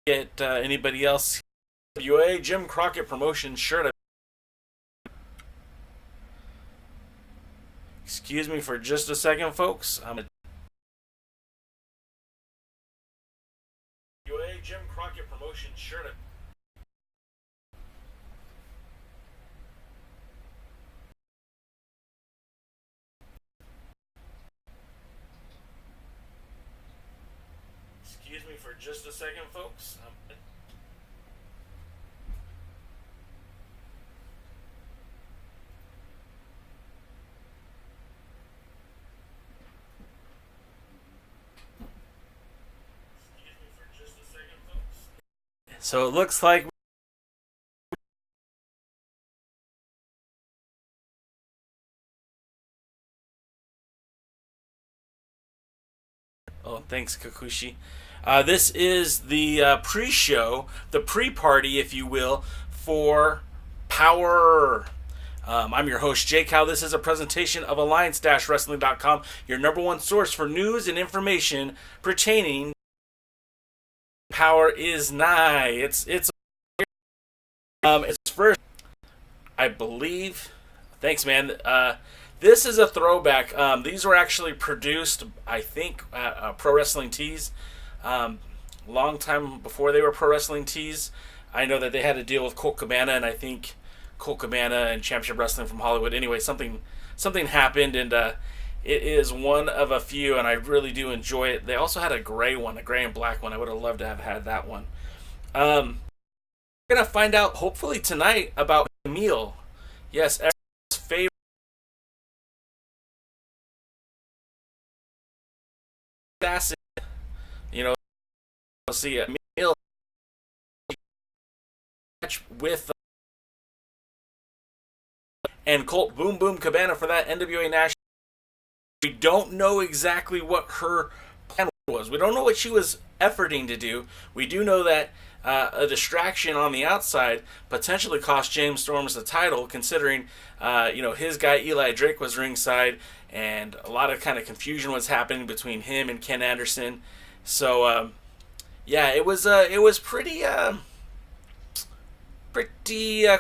get anybody else. NWA Jim Crockett Promotions shirt. Excuse me for just a second, folks. NWA Jim Crockett Promotions shirt. Excuse me for just a second, folks. So it looks like oh, thanks, Kakushi. This is the pre-show, the pre-party, if you will, for POWERRR. I'm your host, Jake Howe. This is a presentation of Alliance-Wrestling.com, your number one source for news and information pertaining. Power is nigh. It's first, I believe. Thanks, man. This is a throwback. These were actually produced, I think, at Pro Wrestling Tees. Long time before they were Pro Wrestling Tees. I know that they had a deal with Colt Cabana, and I think Colt Cabana and Championship Wrestling from Hollywood. Anyway, something happened, and it is one of a few, and I really do enjoy it. They also had a gray one, a gray and black one. I would have loved to have had that one. We're going to find out, hopefully tonight, about Emil. Yes, everyone's favorite. Acid. You know, we'll see Emil with and Colt Boom Boom Cabana for that NWA National. We don't know exactly what her plan was. We don't know what she was efforting to do. We do know that a distraction on the outside potentially cost James Storms the title, considering his guy Eli Drake was ringside, and a lot of kind of confusion was happening between him and Ken Anderson. So it was pretty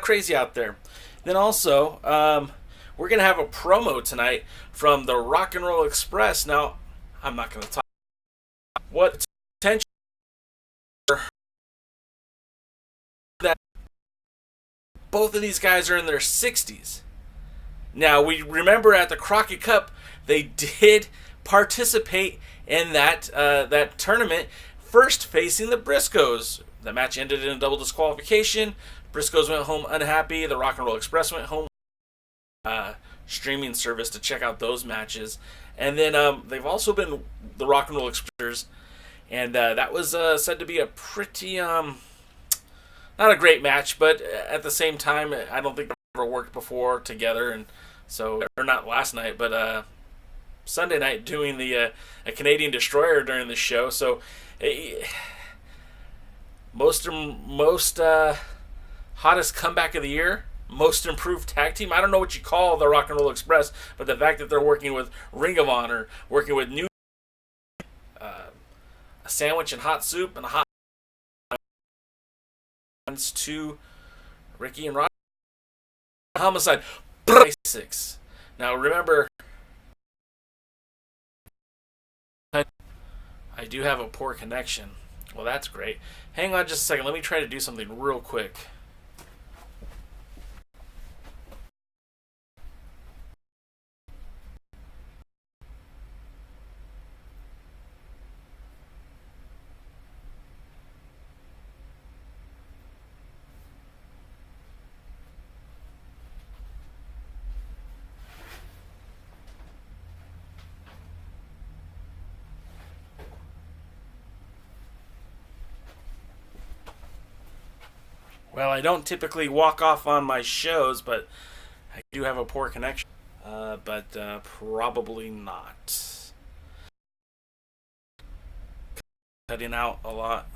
crazy out there. Then also, we're going to have a promo tonight from the Rock and Roll Express. Now, I'm not going to talk what potential that both of these guys are in their 60s. Now, we remember at the Crockett Cup, they did participate in that tournament, first facing the Briscoes. The match ended in a double disqualification. Briscoes went home unhappy. The Rock and Roll Express went home. Streaming service to check out those matches, and then they've also been the Rock and Roll Express, and that was said to be a pretty not a great match, but at the same time, I don't think they've ever worked before together, and so or not last night, but Sunday night doing the a Canadian Destroyer during the show. So most hottest comeback of the year. Most improved tag team. I don't know what you call the Rock and Roll Express, but the fact that they're working with Ring of Honor, working with New a sandwich and hot soup and a hot to Ricky and Rock Homicide basics. Now remember, I do have a poor connection. Well, that's great. Hang on just a second. Let me try to do something real quick. Well, I don't typically walk off on my shows, but I do have a poor connection. But probably not. Cutting out a lot.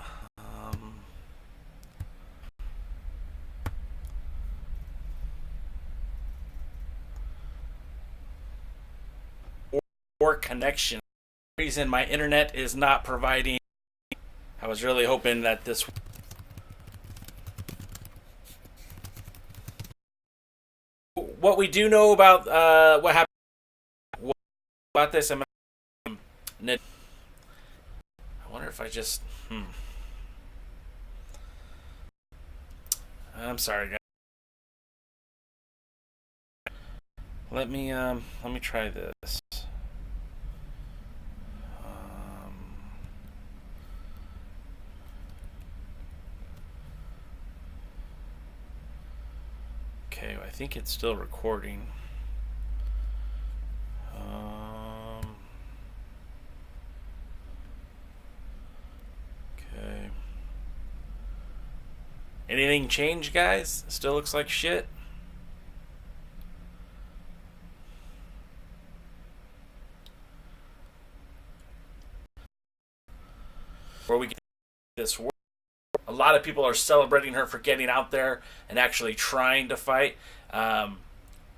Or connection. For some reason my internet is not providing. However, was really hoping that this... What we do know about what happened about this, I wonder if I just... I'm sorry, guys. Let me try this. Okay, I think it's still recording. Okay. Anything changed, guys? Still looks like shit. Before we get this work, a lot of people are celebrating her for getting out there and actually trying to fight.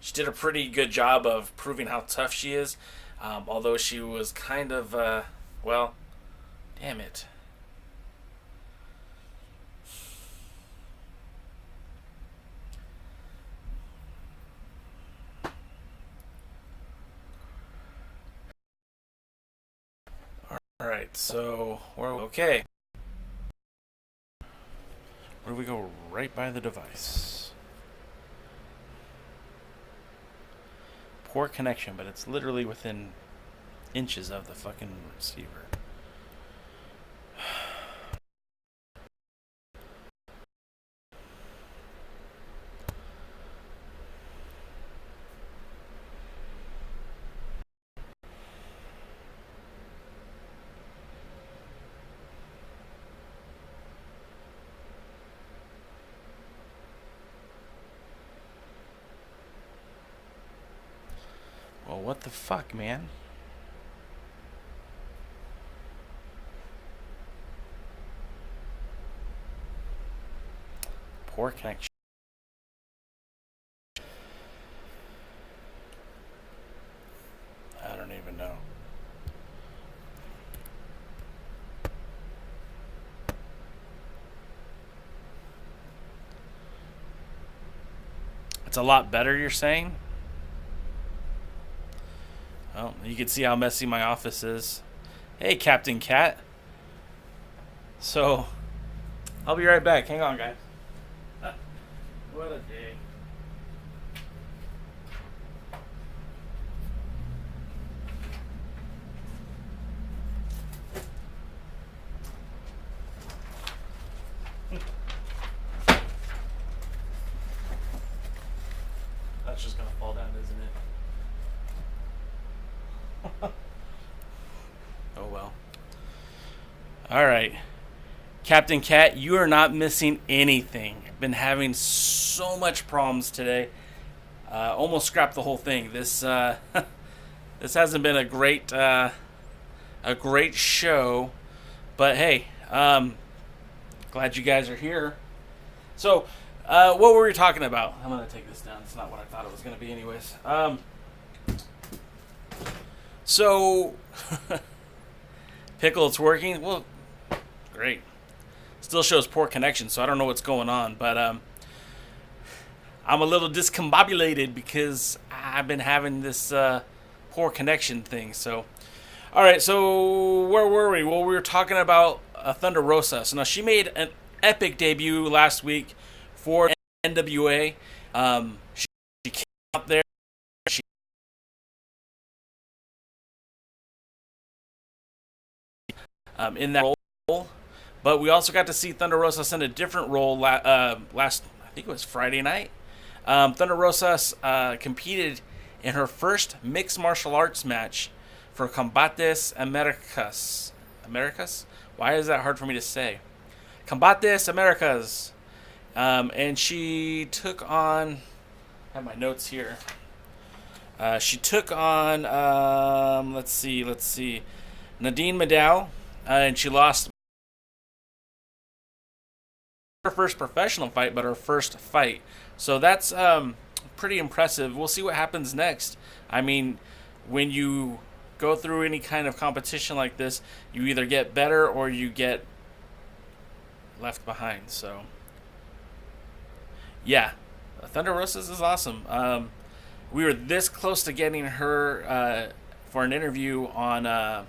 She did a pretty good job of proving how tough she is, although she was kind of, well, damn it. Alright, so, okay. Where do we go? Right by the device. Poor connection, but it's literally within inches of the fucking receiver. Well, what the fuck, man? Poor connection. I don't even know. It's a lot better, you're saying? Well, you can see how messy my office is. Hey, Captain Cat. So, I'll be right back. Hang on, guys. What a day. That's just gonna fall down, isn't it? Oh well. Alright. Captain Cat, you are not missing anything. I've been having so much problems today. Almost scrapped the whole thing. This this hasn't been a great show. But hey, glad you guys are here. So, what were we talking about? I'm gonna take this down. It's not what I thought it was gonna be anyways. So, Pickle, it's working. Well, great. Still shows poor connection, so I don't know what's going on. But I'm a little discombobulated because I've been having this poor connection thing. So, all right. So where were we? Well, we were talking about Thunder Rosa. So now she made an epic debut last week for NWA. She came out there. In that role, but we also got to see Thunder Rosa send a different role last, I think it was Friday night. Thunder Rosa competed in her first mixed martial arts match for Combates Americas. Americas? Why is that hard for me to say? Combates Americas. And she took on, I have my notes here. She took on, let's see, Nadine Maddow. And she lost her first professional fight, but her first fight. So that's pretty impressive. We'll see what happens next. I mean, when you go through any kind of competition like this, you either get better or you get left behind. So, yeah, Thunder Rosa is awesome. We were this close to getting her for an interview on at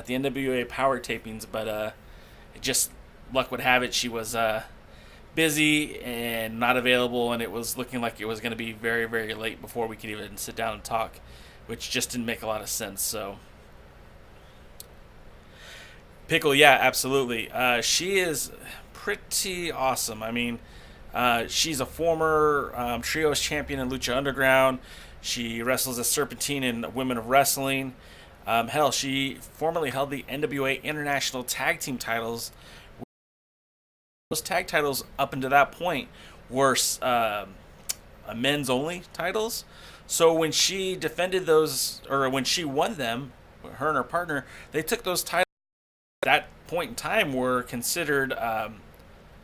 the NWA Power tapings, but it just luck would have it she was busy and not available, and it was looking like it was going to be very, very late before we could even sit down and talk, which just didn't make a lot of sense. So, Pickle, yeah, absolutely. She is pretty awesome. I mean, she's a former trios champion in Lucha Underground. She wrestles as Serpentine in Women of Wrestling. Hell, she formerly held the NWA International Tag Team titles. Those tag titles up until that point were men's only titles. So when she defended those, or when she won them, her and her partner, they took those titles at that point in time were considered a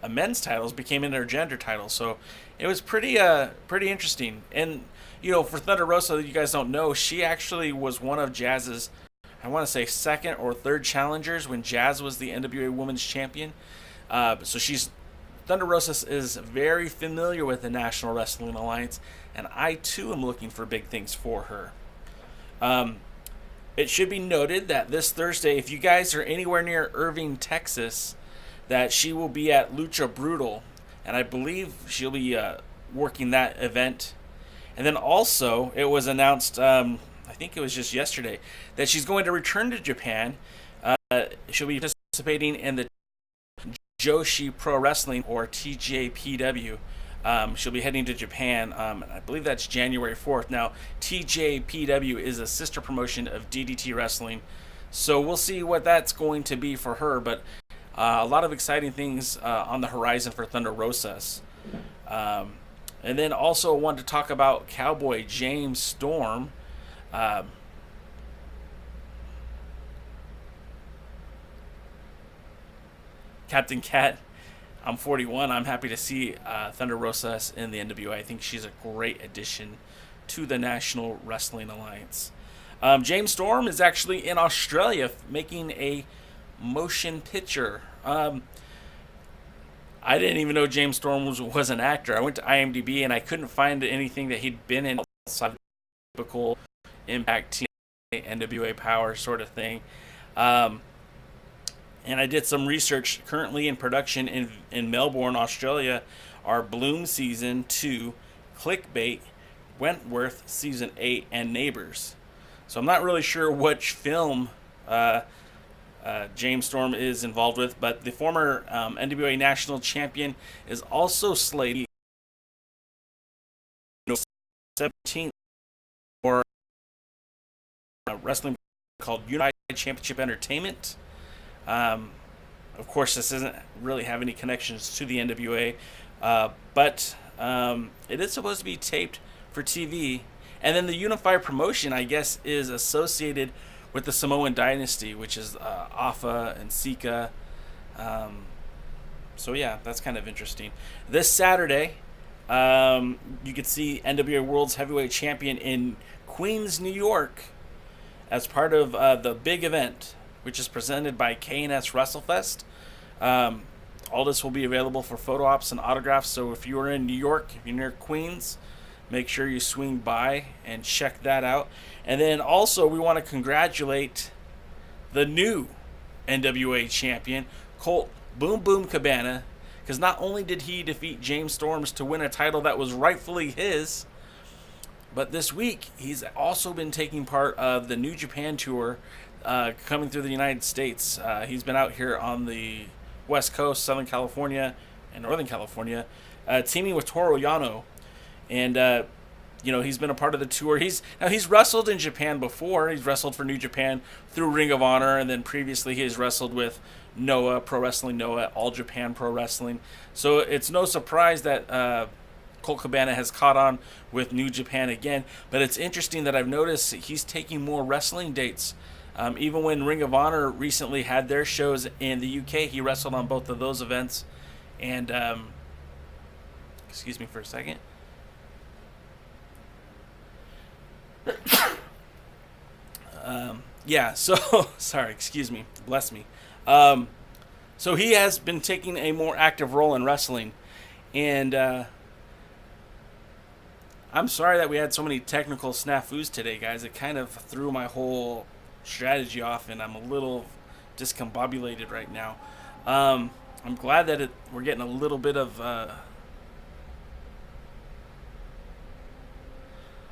men's titles, became intergender titles. So it was pretty interesting. And for Thunder Rosa, you guys don't know, she actually was one of Jazz's, I want to say, second or third challengers when Jazz was the NWA Women's Champion. So Thunder Rosa is very familiar with the National Wrestling Alliance, and I too am looking for big things for her. It should be noted that this Thursday, if you guys are anywhere near Irving, Texas, that she will be at Lucha Brutal, and I believe she'll be working that event. And then also, it was announced, I think it was just yesterday, that she's going to return to Japan. She'll be participating in the Joshi Pro Wrestling, or TJPW. She'll be heading to Japan. I believe that's January 4th. Now, TJPW is a sister promotion of DDT Wrestling, so we'll see what that's going to be for her. But a lot of exciting things on the horizon for Thunder Rosas. And then also wanted to talk about Cowboy James Storm. Captain Cat, I'm 41. I'm happy to see Thunder Rosas in the NWA. I think she's a great addition to the National Wrestling Alliance. James Storm is actually in Australia making a motion picture. I didn't even know James Storm was an actor. I went to IMDb and I couldn't find anything that he'd been in outside of the typical Impact, TNA, NWA Power sort of thing. And I did some research. Currently in production in Melbourne, Australia, are Bloom Season 2, Clickbait, Wentworth Season 8, and Neighbours. So I'm not really sure which film James Storm is involved with, but the former NWA National Champion is also slated 17th for a wrestling called United Championship Entertainment. Of course, this doesn't really have any connections to the NWA, but it is supposed to be taped for TV. And then the Unified promotion, I guess, is associated with the Samoan Dynasty, which is Afa and Sika. So yeah, that's kind of interesting. This Saturday, you could see NWA World's Heavyweight Champion in Queens, New York, as part of the big event, which is presented by K&S WrestleFest. All this will be available for photo ops and autographs. So if you are in New York, if you're near Queens, make sure you swing by and check that out. And then also we want to congratulate the new NWA champion, Colt Boom Boom Cabana, because not only did he defeat James Storms to win a title that was rightfully his, but this week he's also been taking part of the New Japan tour coming through the United States. He's been out here on the West Coast, Southern California, and Northern California, teaming with Toru Yano. And, he's been a part of the tour. He's wrestled in Japan before. He's wrestled for New Japan through Ring of Honor, and then previously he has wrestled with Noah, Pro Wrestling Noah, All Japan Pro Wrestling. So it's no surprise that Colt Cabana has caught on with New Japan again. But it's interesting that I've noticed he's taking more wrestling dates. Even when Ring of Honor recently had their shows in the UK, he wrestled on both of those events. And, excuse me for a second. Sorry, excuse me. Bless me. So he has been taking a more active role in wrestling. And I'm sorry that we had so many technical snafus today, guys. It kind of threw my whole strategy off, and I'm a little discombobulated right now. I'm glad that we're getting a little bit of...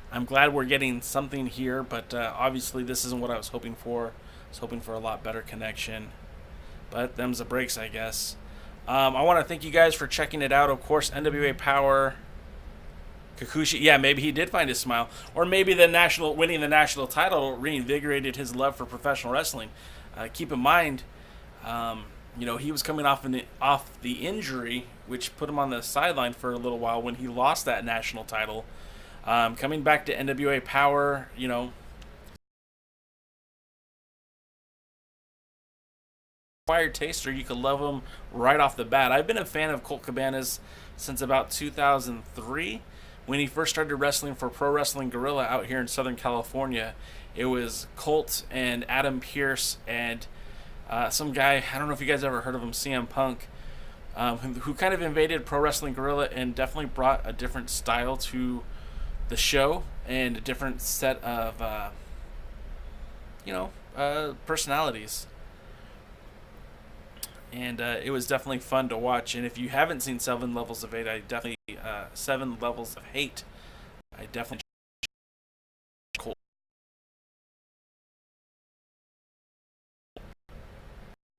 I'm glad we're getting something here, but obviously this isn't what I was hoping for. I was hoping for a lot better connection. But them's the breaks, I guess. I want to thank you guys for checking it out. Of course, NWA Power, Kikuchi. Yeah, maybe he did find his smile, or maybe winning the national title reinvigorated his love for professional wrestling. Keep in mind, he was coming off the injury, which put him on the sideline for a little while when he lost that national title. Coming back to NWA Power, acquired taste, or you could love him right off the bat. I've been a fan of Colt Cabana's since about 2003 when he first started wrestling for Pro Wrestling Guerrilla out here in Southern California. It was Colt and Adam Pearce and some guy, I don't know if you guys ever heard of him, CM Punk, who kind of invaded Pro Wrestling Guerrilla and definitely brought a different style to the show and a different set of personalities. And it was definitely fun to watch. And if you haven't seen Seven Levels of Hate, Seven Levels of Hate, I definitely cool.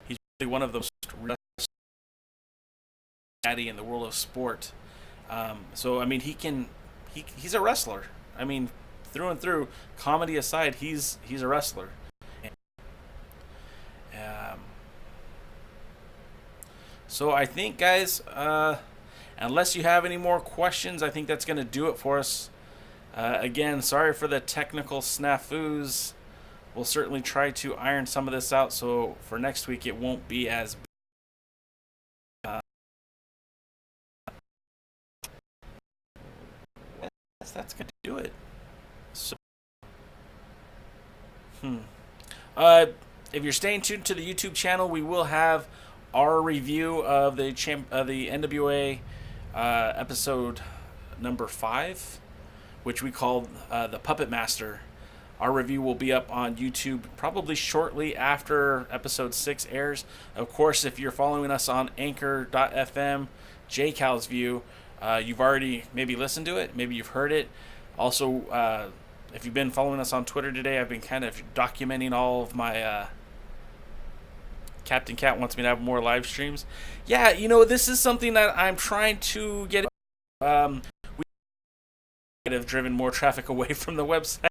He's really one of the most daddy in the world of sport. So I mean, he's a wrestler. I mean, through and through, comedy aside, he's a wrestler. So I think, guys, unless you have any more questions, I think that's going to do it for us. Again, sorry for the technical snafus. We'll certainly try to iron some of this out, so for next week it won't be as that's going to do it. So, if you're staying tuned to the YouTube channel, we will have our review of the NWA episode number 5, which we called the Puppet Master. Our review will be up on YouTube probably shortly after episode 6 airs. Of course, if you're following us on Anchor.fm, JCal's View, you've already maybe listened to it, maybe you've heard it. Also, if you've been following us on Twitter today, I've been kind of documenting all of my Captain Cat wants me to have more live streams. Yeah, this is something that I'm trying to get. We have driven more traffic away from the website.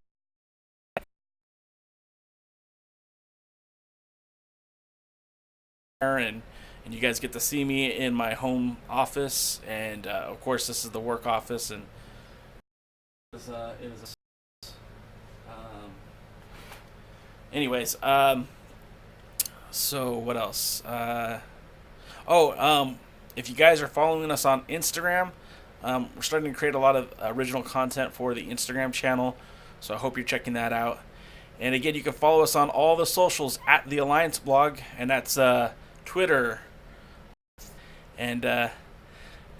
And you guys get to see me in my home office, and of course this is the work office, and anyways, so what else? If you guys are following us on Instagram, we're starting to create a lot of original content for the Instagram channel, so I hope you're checking that out. And again, you can follow us on all the socials at TheAllianceBlog, and that's Twitter. And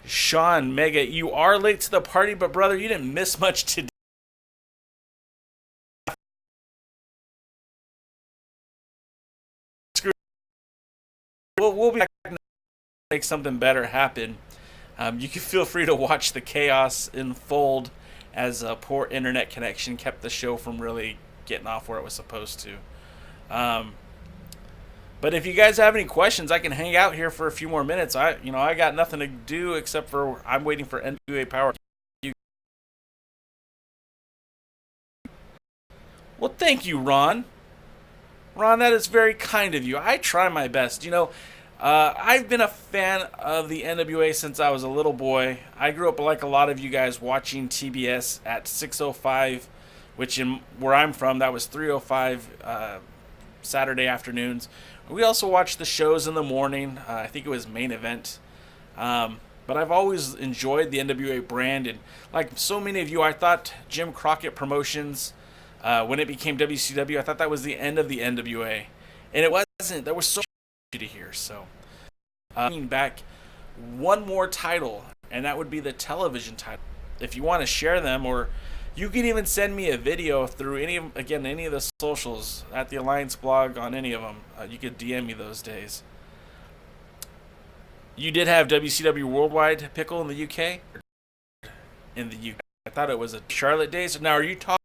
Sean Mega, you are late to the party, but brother, you didn't miss much today. We'll be back to make something better happen. You can feel free to watch the chaos unfold as a poor internet connection kept the show from really getting off where it was supposed to. But if you guys have any questions, I can hang out here for a few more minutes. I got nothing to do except for I'm waiting for NWA Power. Well, thank you, Ron. Ron, that is very kind of you. I try my best. I've been a fan of the NWA since I was a little boy. I grew up like a lot of you guys watching TBS at 6:05, which where I'm from, that was 3:05 Saturday afternoons. We also watched the shows in the morning. I think it was Main Event. But I've always enjoyed the NWA brand. And like so many of you, I thought Jim Crockett Promotions, when it became WCW, I thought that was the end of the NWA. And it wasn't. There was so much to hear. So Back one more title, and that would be the television title. If you want to share them, or you can even send me a video through any of the socials at TheAllianceBlog on any of them. You could DM me those days. You did have WCW Worldwide Pickle in the UK? In the UK. I thought it was a Charlotte days. Now, are you talking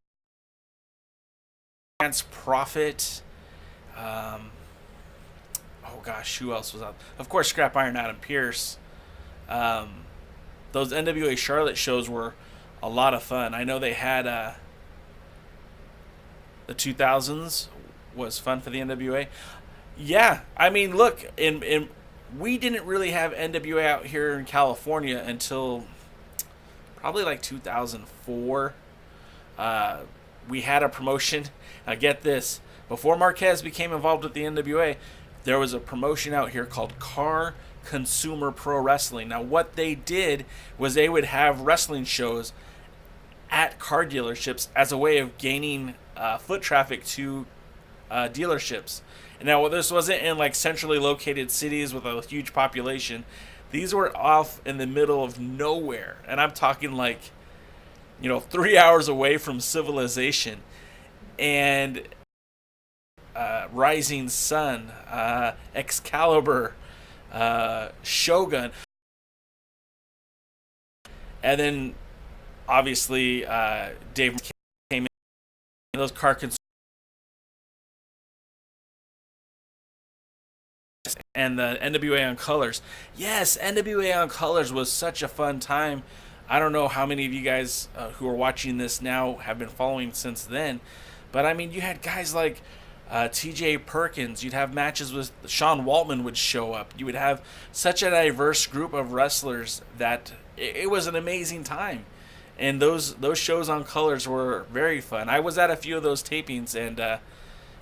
Profit? Oh gosh, who else was out? Of course, Scrap Iron Adam Pearce. Those NWA Charlotte shows were a lot of fun. I know they had the 2000s was fun for the NWA. Yeah, I mean, look, we didn't really have NWA out here in California until probably like 2004. We had a promotion. Get this. Before Marquez became involved with the NWA, there was a promotion out here called Car Consumer Pro Wrestling. Now, what they did was they would have wrestling shows at car dealerships as a way of gaining foot traffic to dealerships. And now, this wasn't in like centrally located cities with a huge population. These were off in the middle of nowhere. And I'm talking like, 3 hours away from civilization. And Rising Sun, Excalibur, Shogun, and then obviously Dave came in. Those car consumers and the NWA on Colors. Yes, NWA on Colors was such a fun time. I don't know how many of you guys who are watching this now have been following since then, but I mean, you had guys like T.J. Perkins. You'd have matches with Sean Waltman would show up. You would have such a diverse group of wrestlers that it was an amazing time. And those shows on Colors were very fun. I was at a few of those tapings, and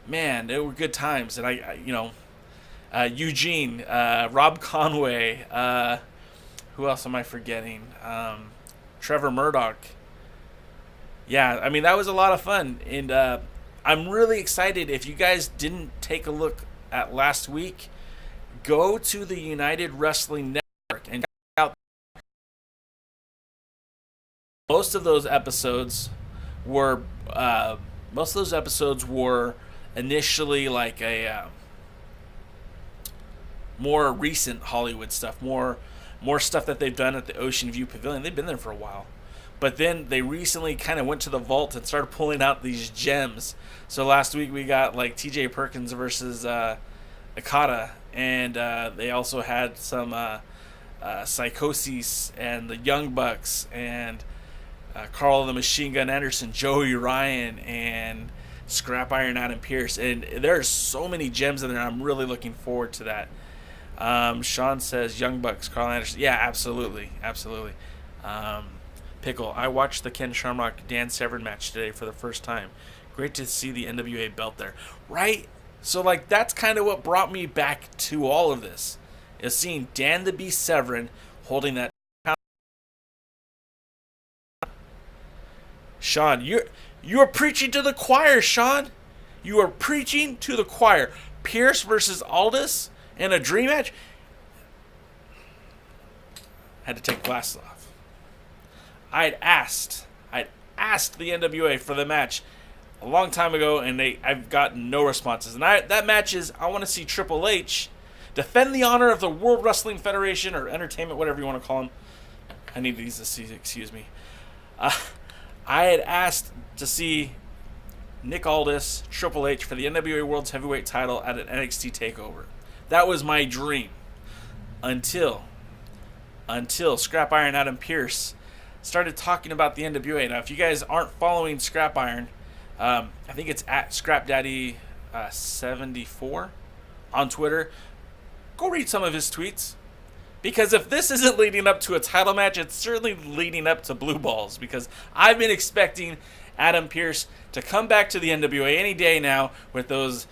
man, they were good times. And Eugene, Rob Conway, who else am I forgetting? Trevor Murdoch. Yeah, I mean, that was a lot of fun. And I'm really excited. If you guys didn't take a look at last week, go to the United Wrestling Network and check out. Most of those episodes were initially like a more recent Hollywood stuff, more stuff that they've done at the Ocean View Pavilion. They've been there for a while. But then they recently kind of went to the vault and started pulling out these gems. So last week we got like T.J. Perkins versus Okada, and they also had some Psychosis and the Young Bucks and Carl the Machine Gun Anderson, Joey Ryan, and Scrap Iron Adam Pearce. And there's so many gems in there. I'm really looking forward to that. Sean says Young Bucks, Carl Anderson. Yeah, absolutely. Pickle, I watched the Ken Shamrock Dan Severn match today for the first time. Great to see the NWA belt there. Right? So, like, that's kind of what brought me back to all of this, is seeing Dan the Beast Severn holding that. Sean, you're preaching to the choir, Sean. You are preaching to the choir. Pearce versus Aldis in a dream match. Had to take glasses off. I'd asked the NWA for the match a long time ago, and I've gotten no responses. And that match is, I want to see Triple H defend the honor of the World Wrestling Federation, or Entertainment, whatever you want to call them. I need these to see, excuse me. I had asked to see Nick Aldis, Triple H, for the NWA World's Heavyweight title at an NXT TakeOver. That was my dream. Until Scrap Iron Adam Pearce started talking about the NWA. Now, if you guys aren't following Scrap Iron, I think it's at ScrapDaddy74 on Twitter. Go read some of his tweets. Because if this isn't leading up to a title match, it's certainly leading up to blue balls. Because I've been expecting Adam Pearce to come back to the NWA any day now with those.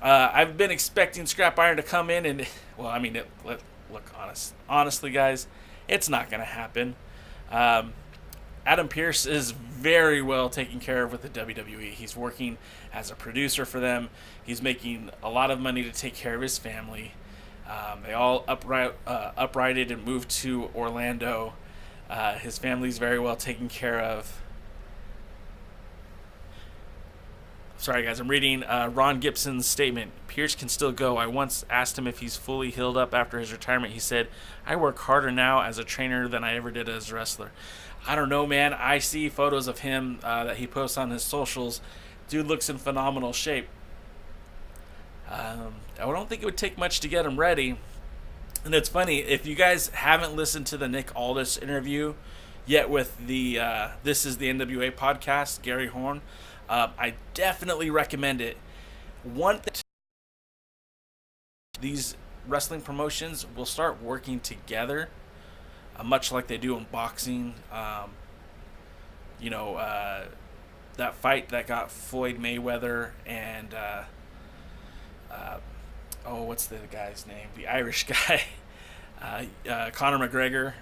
I've been expecting Scrap Iron to come in and, well, I mean, honestly, guys, it's not going to happen. Adam Pearce is very well taken care of with the WWE. He's working as a producer for them. He's making a lot of money to take care of his family. They all uprighted and moved to Orlando. His family's very well taken care of. Sorry, guys, I'm reading Ron Gibson's statement. Pearce can still go. I once asked him if he's fully healed up after his retirement. He said, I work harder now as a trainer than I ever did as a wrestler. I don't know, man. I see photos of him that he posts on his socials. Dude looks in phenomenal shape. I don't think it would take much to get him ready. And it's funny, if you guys haven't listened to the Nick Aldis interview yet with the This is the NWA podcast, Gary Horn, I definitely recommend it. These wrestling promotions will start working together, much like they do in boxing. That fight that got Floyd Mayweather and what's the guy's name? The Irish guy, Conor McGregor.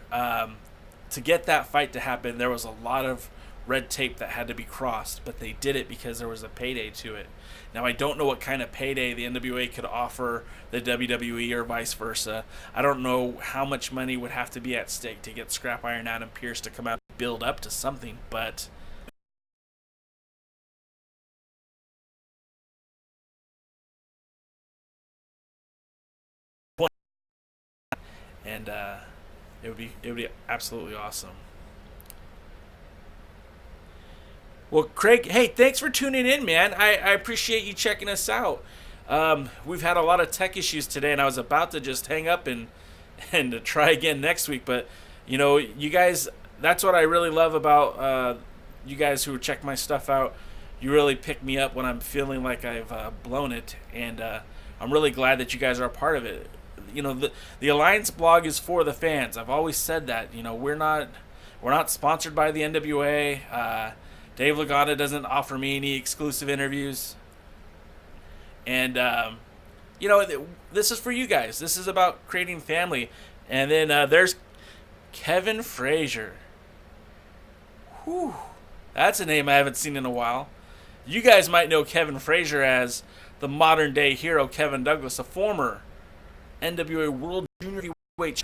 To get that fight to happen, there was a lot of red tape that had to be crossed, but they did it because there was a payday to it. Now, I don't know what kind of payday the NWA could offer the WWE or vice versa. I don't know how much money would have to be at stake to get Scrap Iron Adam Pearce to come out and build up to something, but and it would be absolutely awesome. Well, Craig, hey, thanks for tuning in, man. I appreciate you checking us out. We've had a lot of tech issues today, and I was about to just hang up and to try again next week. But, you guys, that's what I really love about you guys who check my stuff out. You really pick me up when I'm feeling like I've blown it, and I'm really glad that you guys are a part of it. The Alliance blog is for the fans. I've always said that. We're not sponsored by the NWA. Dave Lagana doesn't offer me any exclusive interviews. And, this is for you guys. This is about creating family. And then there's Kevin Frazier. Whew. That's a name I haven't seen in a while. You guys might know Kevin Frazier as the modern-day hero Kevin Douglas, a former NWA World Junior Heavyweight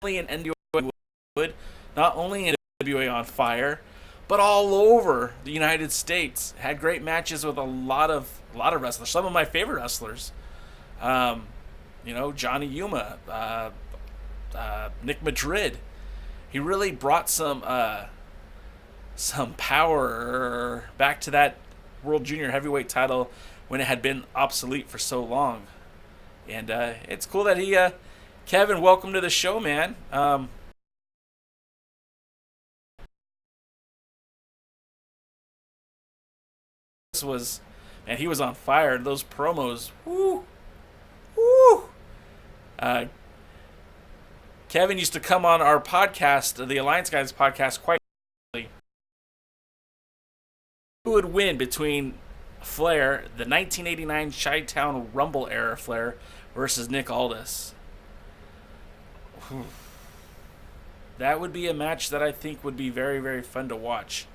in NWA, not only in NWA on fire, but all over the United States. Had great matches with a lot of wrestlers. Some of my favorite wrestlers, Johnny Yuma, Nick Madrid. He really brought some power back to that World Junior Heavyweight title when it had been obsolete for so long. And it's cool that he, Kevin, welcome to the show, man. He was on fire. Those promos, woo. Kevin used to come on our podcast, the Alliance Guys podcast, quite frequently. Who would win between Flair, the 1989 Chi-Town Rumble era Flair, versus Nick Aldis? That would be a match that I think would be very, very fun to watch.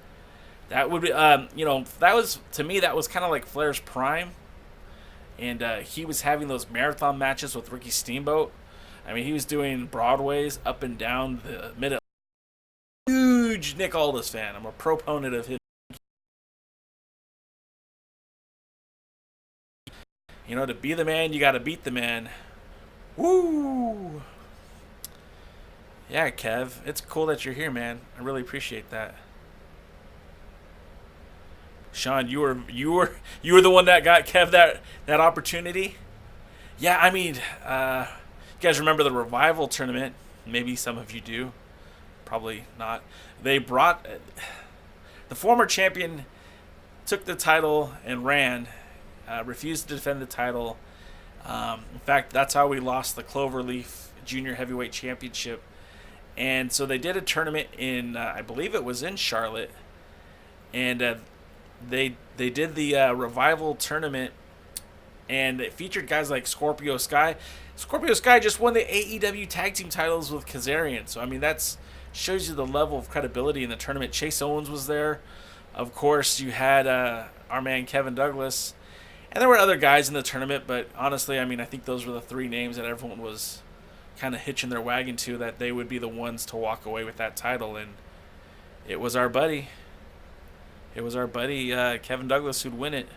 That would be, that was, to me, that was kind of like Flair's prime. And he was having those marathon matches with Ricky Steamboat. I mean, he was doing Broadways up and down the mid. Huge Nick Aldis fan. I'm a proponent of his. To be the man, you got to beat the man. Woo! Yeah, Kev, it's cool that you're here, man. I really appreciate that. Shawn, you were the one that got Kev that opportunity. Yeah, I mean, you guys remember the Revival tournament? Maybe some of you do. Probably not. They brought the former champion, took the title and ran. Refused to defend the title. In fact, that's how we lost the Cloverleaf Junior Heavyweight Championship. And so they did a tournament in, I believe it was in Charlotte, and they did the Revival tournament, and it featured guys like Scorpio Skye. Scorpio Skye just won the AEW Tag Team titles with Kazarian. So I mean, that's shows you the level of credibility in the tournament. Chase Owens was there, of course. You had our man Kevin Douglas. And there were other guys in the tournament, but honestly, I mean, I think those were the three names that everyone was kind of hitching their wagon to, that they would be the ones to walk away with that title. And it was our buddy. It was our buddy Kevin Douglas who'd win it.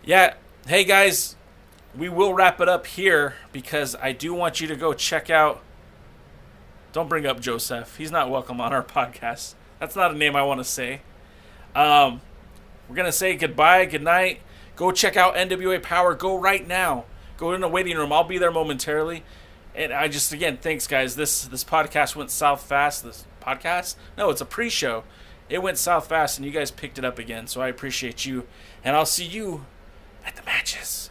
Yeah, hey guys, we will wrap it up here because I do want you to go check out... Don't bring up Joseph. He's not welcome on our podcast. That's not a name I want to say. We're going to say goodbye, good night. Go check out NWA Power. Go right now. Go in the waiting room. I'll be there momentarily. And I just, again, thanks, guys. This podcast went south fast. This podcast? No, it's a pre-show. It went south fast, and you guys picked it up again. So I appreciate you. And I'll see you at the matches.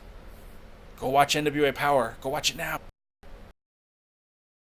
Go watch NWA Power. Go watch it now.